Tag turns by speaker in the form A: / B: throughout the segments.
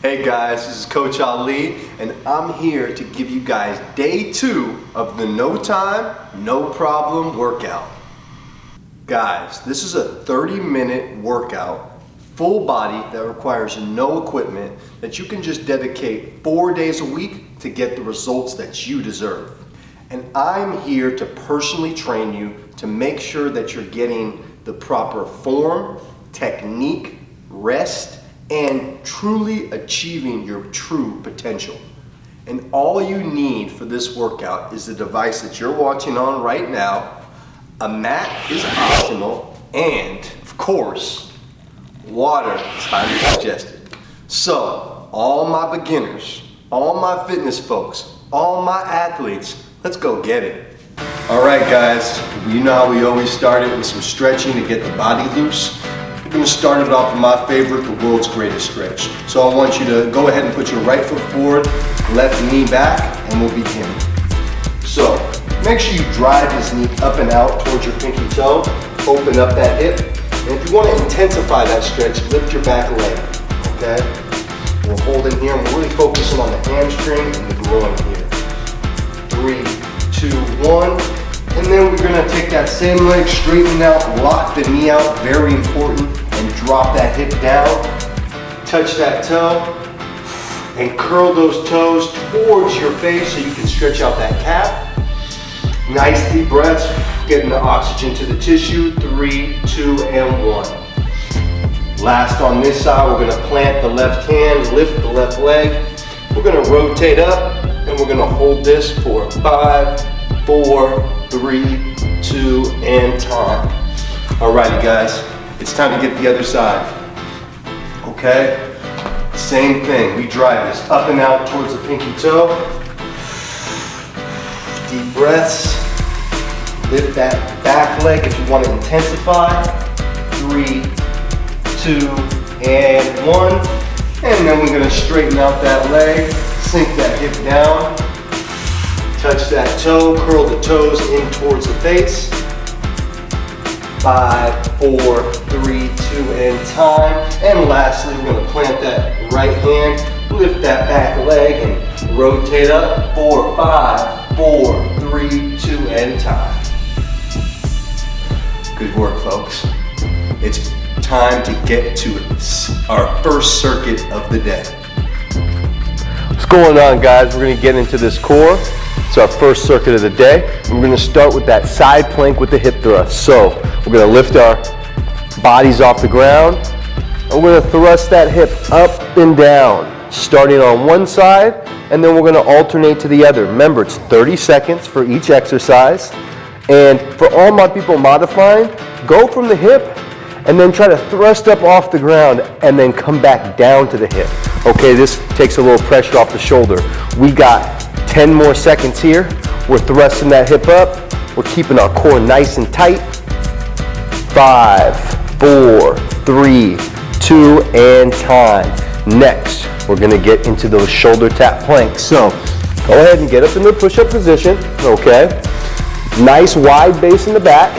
A: Hey guys, this is Coach Ali, and I'm here to give you guys day 2 of the No Time, No Problem workout. Guys, this is a 30-minute workout, full body, that requires no equipment, that you can just dedicate 4 days a week to get the results that you deserve. And I'm here to personally train you to make sure that you're getting the proper form, technique, rest, and truly achieving your true potential. And all you need for this workout is the device that you're watching on right now. A mat is optional, and of course, water is highly suggested. So, all my beginners, all my fitness folks, all my athletes, let's go get it. All right guys, you know how we always start it with some stretching to get the body loose. We're going to start it off with my favorite, the world's greatest stretch. So I want you to go ahead and put your right foot forward, left knee back, and we'll begin. So make sure you drive this knee up and out towards your pinky toe, open up that hip, and if you want to intensify that stretch, lift your back leg, okay? We're holding here, and we're really focusing on the hamstring and the groin here. 3, 2, 1. And then we're gonna take that same leg, straighten out, lock the knee out, very important, and drop that hip down. Touch that toe, and curl those toes towards your face so you can stretch out that calf. Nice deep breaths, getting the oxygen to the tissue. 3, 2, and 1. Last on this side, we're gonna plant the left hand, lift the left leg. We're gonna rotate up, and we're gonna hold this for 5, 4, 3, 2, and time. Alrighty guys, it's time to get the other side. Okay? Same thing, we drive this up and out towards the pinky toe. Deep breaths. Lift that back leg if you want to intensify. 3, 2, and 1. And then we're going to straighten out that leg, sink that hip down. Touch that toe, curl the toes in towards the face. 5, 4, 3, 2, and time. And lastly, we're gonna plant that right hand, lift that back leg, and rotate up. 4, 5, 4, 3, 2, and time. Good work, folks. It's time to get to our first circuit of the day. What's going on, guys? We're gonna get into this core. It's our first circuit of the day. And we're gonna start with that side plank with the hip thrust. So we're gonna lift our bodies off the ground. And we're gonna thrust that hip up and down, starting on one side, and then we're gonna alternate to the other. Remember, it's 30 seconds for each exercise. And for all my people modifying, go from the hip and then try to thrust up off the ground and then come back down to the hip. Okay, this takes a little pressure off the shoulder. We got 10 more seconds here. We're thrusting that hip up. We're keeping our core nice and tight. 5, 4, 3, 2, and time. Next, we're gonna get into those shoulder tap planks. So, go ahead and get up in the push-up position, okay? Nice wide base in the back,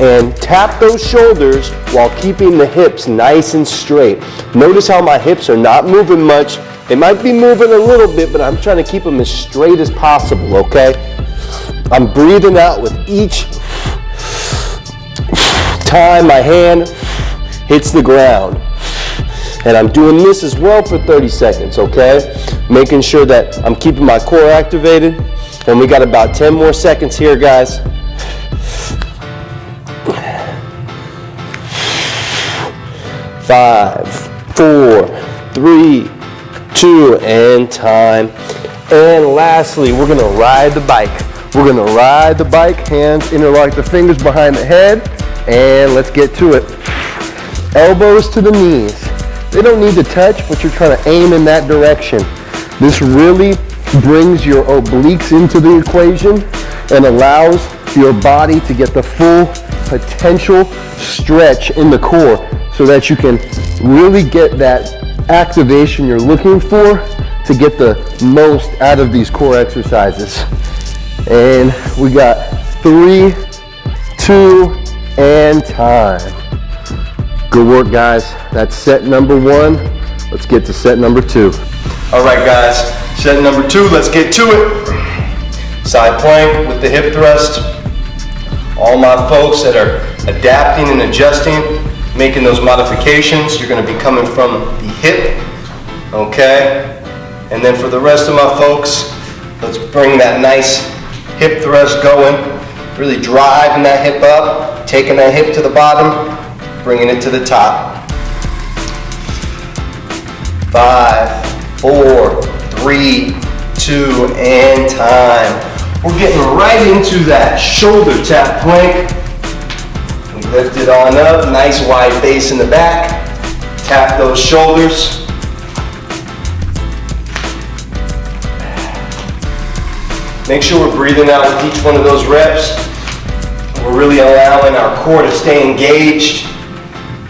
A: and tap those shoulders while keeping the hips nice and straight. Notice how my hips are not moving much. They might be moving a little bit, but I'm trying to keep them as straight as possible, okay? I'm breathing out with each time my hand hits the ground. And I'm doing this as well for 30 seconds, okay? Making sure that I'm keeping my core activated. And we got about 10 more seconds here, guys. 5, 4, 3, 2, and time. And lastly, we're gonna ride the bike. We're gonna ride the bike, hands interlock the fingers behind the head, and let's get to it. Elbows to the knees. They don't need to touch, but you're trying to aim in that direction. This really brings your obliques into the equation and allows your body to get the full potential stretch in the core so that you can really get that activation you're looking for to get the most out of these core exercises. And we got 3, 2, and time. Good work, guys. That's set number 1. let's get to set number 2. All right, guys, set number 2, let's get to it. Side plank with the hip thrust. All my folks that are adapting and adjusting, making those modifications, you're gonna be coming from the hip, okay? And then for the rest of my folks, let's bring that nice hip thrust going. Really driving that hip up, taking that hip to the bottom, bringing it to the top. 5, 4, 3, 2, and time. We're getting right into that shoulder tap plank. We lift it on up, nice wide base in the back. Tap those shoulders. Make sure we're breathing out with each one of those reps. We're really allowing our core to stay engaged,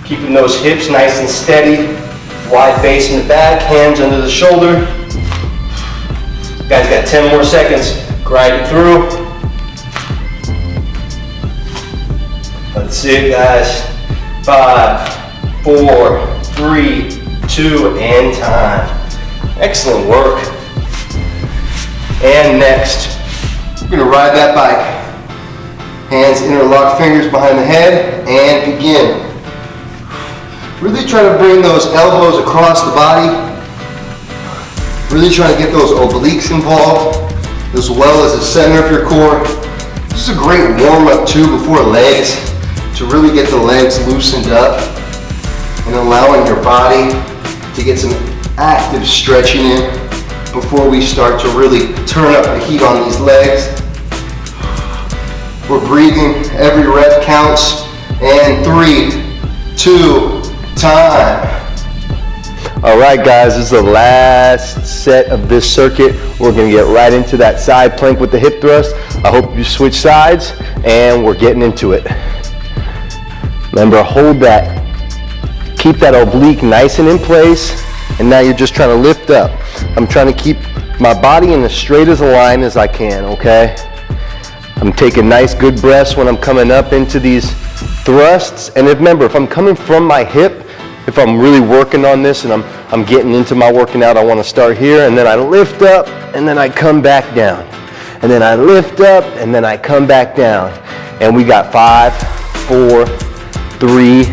A: keeping those hips nice and steady. Wide base in the back, hands under the shoulder. You guys got 10 more seconds. Grind it through. Let's see it, guys. 5, 4, 3, 2, and time. Excellent work. And next, we're gonna ride that bike. Hands interlock, fingers behind the head, and begin. Really try to bring those elbows across the body. Really try to get those obliques involved, as well as the center of your core. This is a great warm-up too before legs, to really get the legs loosened up and allowing your body to get some active stretching in before we start to really turn up the heat on these legs. We're breathing, every rep counts, and 3, 2, time. All right, guys, this is the last set of this circuit. We're gonna get right into that side plank with the hip thrust. I hope you switch sides, and we're getting into it. Remember, hold that, keep that oblique nice and in place, and now you're just trying to lift up. I'm trying to keep my body in as straight as a line as I can, okay? I'm taking nice good breaths when I'm coming up into these thrusts. And remember, if I'm coming from my hip, if I'm really working on this and I'm getting into my working out, I want to start here, and then I lift up, and then I come back down. And then I lift up, and then I come back down. And we got 5, 4, 3,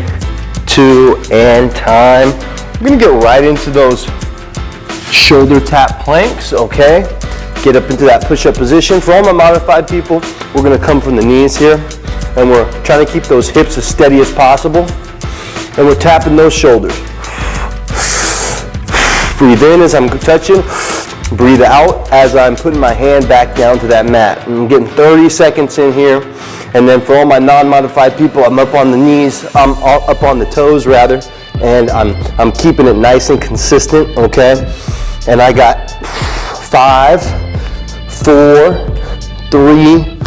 A: 2, and time. We're gonna get right into those shoulder tap planks, okay? Get up into that push-up position. For all my modified people, we're gonna come from the knees here, and we're trying to keep those hips as steady as possible. And we're tapping those shoulders. Breathe in as I'm touching. Breathe out as I'm putting my hand back down to that mat. I'm getting 30 seconds in here. And then for all my non-modified people, I'm up on the knees, I'm up on the toes rather, and I'm keeping it nice and consistent, okay? And I got 5, 4, 3,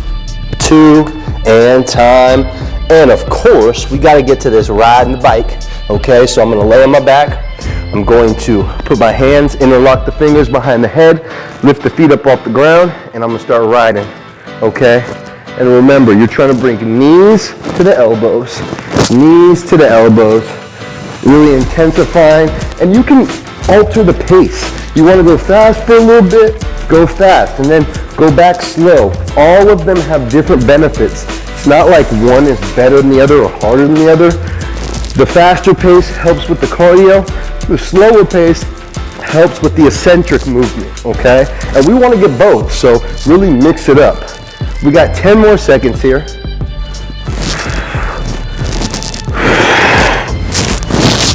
A: 2, and time. And of course, we gotta get to this riding the bike, okay? So I'm gonna lay on my back. I'm going to put my hands, interlock the fingers behind the head, lift the feet up off the ground, and I'm gonna start riding, okay? And remember, you're trying to bring knees to the elbows, really intensifying, and you can alter the pace. You wanna go fast for a little bit, go fast, and then go back slow. All of them have different benefits. It's not like one is better than the other or harder than the other. The faster pace helps with the cardio. The slower pace helps with the eccentric movement, okay? And we wanna get both, so really mix it up. We got 10 more seconds here.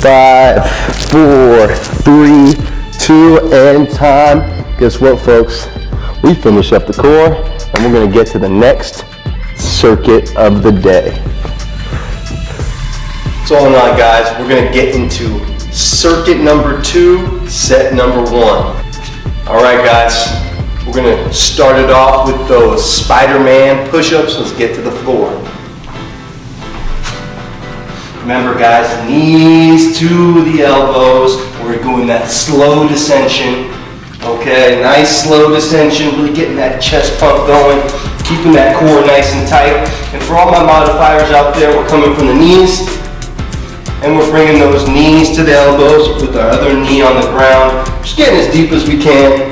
A: 5, 4, 3, 2, and time. Guess what, folks? We finish up the core, and we're gonna get to the next circuit of the day. So all in all, guys, we're gonna get into circuit number 2, set number 1. All right, guys, we're gonna start it off with those Spider-Man push-ups. Let's get to the floor. Remember, guys, knees to the elbows. We're doing that slow descension. Okay, nice slow descension, really getting that chest pump going, keeping that core nice and tight. And for all my modifiers out there, we're coming from the knees. And we're bringing those knees to the elbows with our other knee on the ground. Just getting as deep as we can.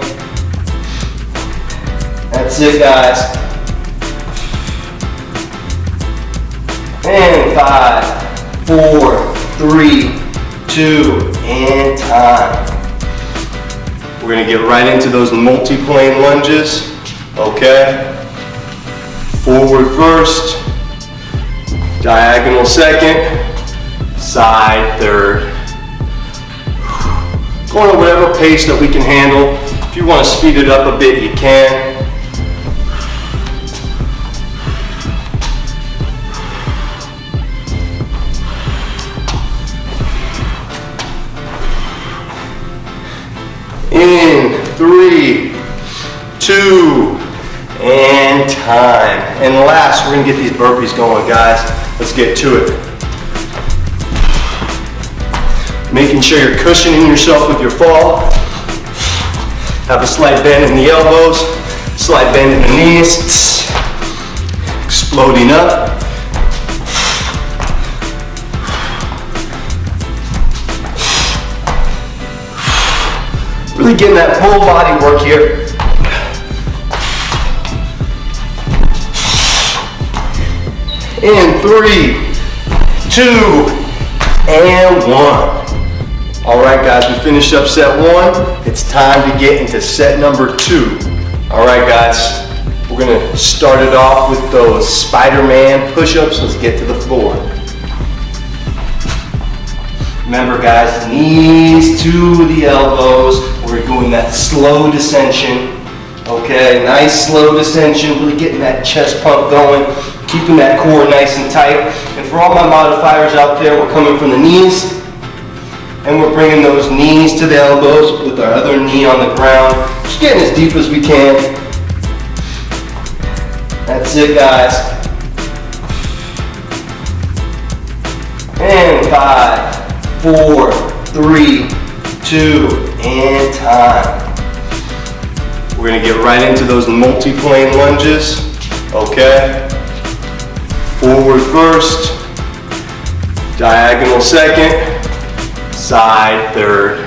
A: That's it, guys. And 5, 4, 3, 2, and time. We're going to get right into those multi-plane lunges. Okay. Forward first, diagonal second, side third. Going at whatever pace that we can handle. If you want to speed it up a bit, you can. In 3, 2, and time. And last, we're gonna get these burpees going, guys. Let's get to it. Making sure you're cushioning yourself with your fall. Have a slight bend in the elbows, slight bend in the knees. Exploding up. Really getting that full body work here. In 3, 2, and 1. All right, guys, we finished up set 1. It's time to get into set number 2. All right, guys, we're gonna start it off with those Spider-Man push-ups. Let's get to the floor. Remember, guys, knees to the elbows. We're doing that slow descension. Okay, nice slow descension, really getting that chest pump going, keeping that core nice and tight. And for all my modifiers out there, we're coming from the knees, and we're bringing those knees to the elbows with our other knee on the ground. Just getting as deep as we can. That's it, guys. And 5, 4, 3, 2, and time. We're gonna get right into those multi-plane lunges, okay? Forward first, diagonal second, side third.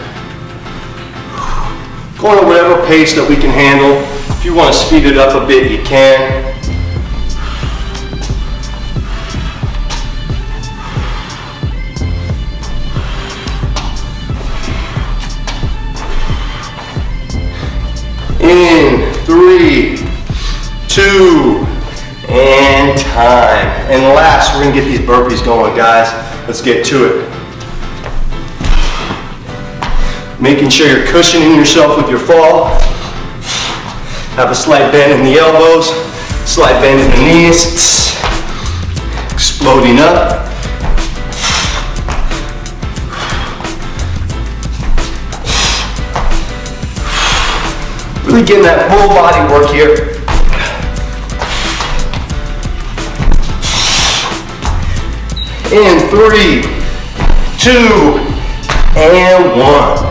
A: Going at whatever pace that we can handle. If you want to speed it up a bit, you can. In 3, 2, and time. And last, we're gonna get these burpees going, guys. Let's get to it. Making sure you're cushioning yourself with your fall. Have a slight bend in the elbows, slight bend in the knees. Exploding up. Really getting that full body work here. In 3, 2, and 1.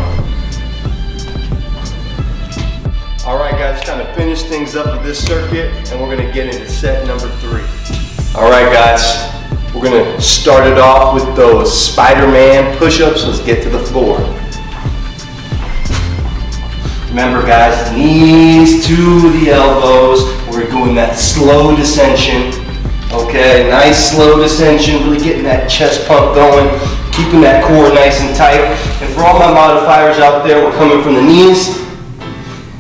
A: All right, guys, kind of finish things up with this circuit, and we're gonna get into set number 3. All right, guys, we're gonna start it off with those Spider-Man push-ups. Let's get to the floor. Remember, guys, knees to the elbows. We're doing that slow descension. Okay, nice slow descension, really getting that chest pump going, keeping that core nice and tight. And for all my modifiers out there, we're coming from the knees,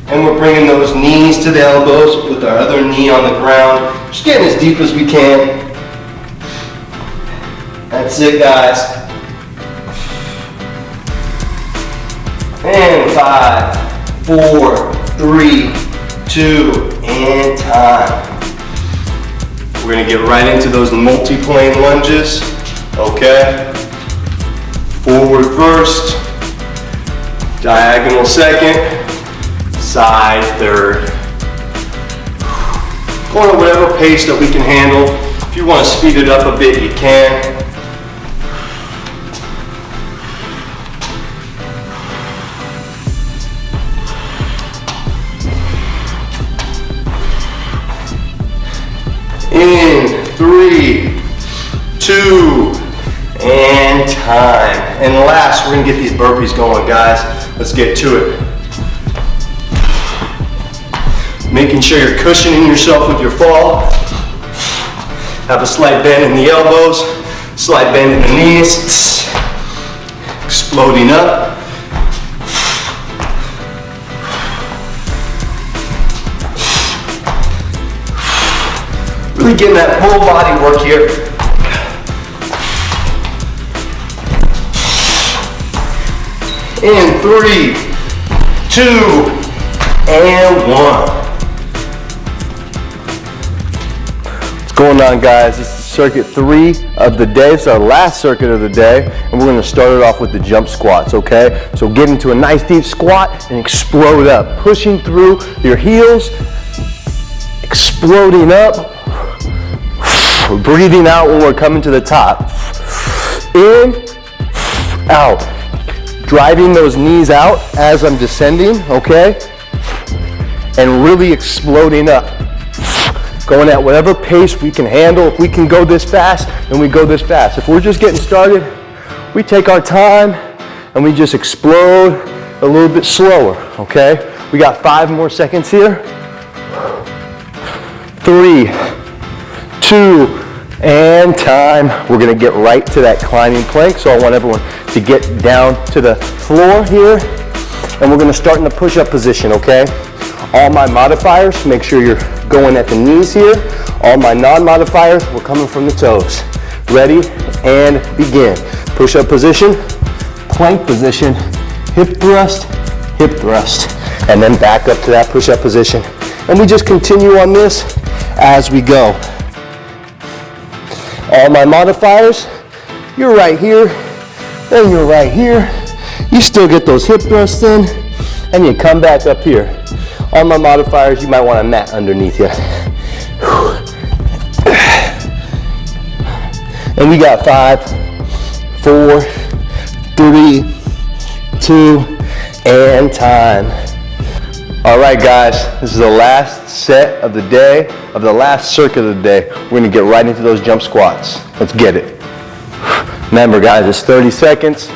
A: and we're bringing those knees to the elbows with our other knee on the ground. Just getting as deep as we can. That's it, guys. And 5, 4, 3, 2, and time. We're gonna get right into those multi-plane lunges, okay? Forward first, diagonal second, side third. Going at whatever pace that we can handle. If you want to speed it up a bit, you can. In 3, 2, and time. time. And last, we're gonna get these burpees going, guys. Let's get to it. Making sure you're cushioning yourself with your fall. Have a slight bend in the elbows, slight bend in the knees. Exploding up. Really getting that full body work here. In 3, 2, and 1. What's going on, guys? This is circuit 3 of the day. It's our last circuit of the day, and we're going to start it off with the jump squats, okay? So get into a nice deep squat and explode up. Pushing through your heels, exploding up. We're breathing out when we're coming to the top. In, out. Driving those knees out as I'm descending, okay? And really exploding up. Going at whatever pace we can handle. If we can go this fast, then we go this fast. If we're just getting started, we take our time and we just explode a little bit slower, okay? We got 5 more seconds here. 3, 2, and time. We're gonna get right to that climbing plank. So I want everyone to get down to the floor here. And we're gonna start in the push-up position, okay? All my modifiers, make sure you're going at the knees here. All my non-modifiers, we're coming from the toes. Ready, and begin. Push-up position, plank position, hip thrust, and then back up to that push-up position. And we just continue on this as we go. All my modifiers, you're right here, and you're right here. You still get those hip thrusts in, and you come back up here. All my modifiers, you might want a mat underneath you. And we got 5, 4, 3, 2, and time. All right, guys, this is the last set of the day, of the last circuit of the day. We're gonna get right into those jump squats. Let's get it. Remember, guys, it's 30 seconds.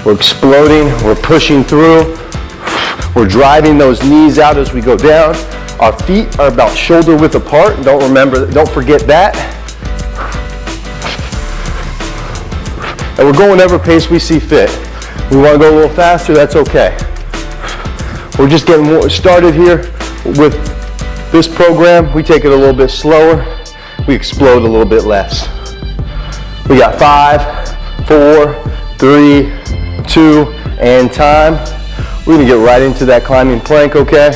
A: We're exploding, we're pushing through. We're driving those knees out as we go down. Our feet are about shoulder width apart. Don't forget that. And we're going whatever pace we see fit. We wanna go a little faster, that's okay. We're just getting started here with this program. We take it a little bit slower. We explode a little bit less. We got 5, 4, 3, 2, and time. We're gonna get right into that climbing plank, okay?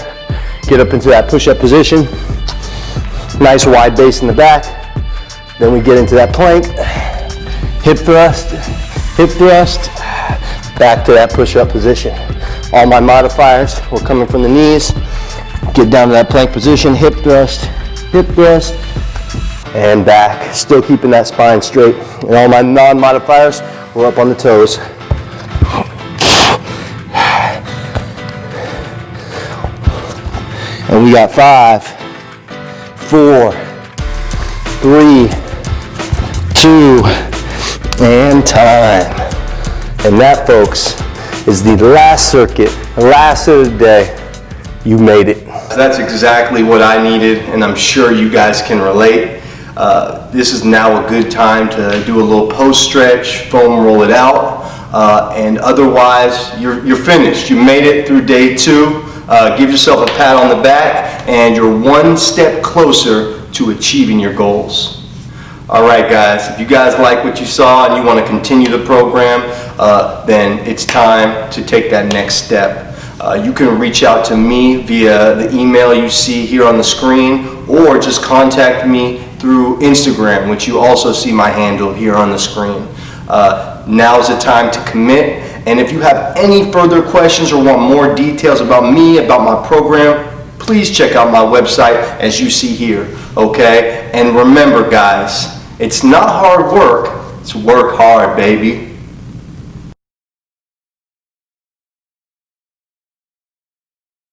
A: Get up into that push-up position. Nice wide base in the back. Then we get into that plank. Hip thrust, back to that push-up position. All my modifiers, we're coming from the knees. Get down to that plank position, hip thrust, and back. Still keeping that spine straight. And all my non-modifiers, we're up on the toes. And we got 5, 4, 3, 2, and time. And that, folks, is the last circuit, the last of the day. You made it. That's exactly what I needed, and I'm sure you guys can relate. This is now a good time to do a little post stretch, foam roll it out, and otherwise you're finished. You made it through day 2. Give yourself a pat on the back, and you're one step closer to achieving your goals. All right, guys, if you guys like what you saw and you want to continue the program, then it's time to take that next step. You can reach out to me via the email you see here on the screen, or just contact me through Instagram, which you also see my handle here on the screen. Now is the time to commit. And if you have any further questions or want more details about me, about my program, please check out my website as you see here, okay? And remember, guys, it's not hard work, it's work hard, baby.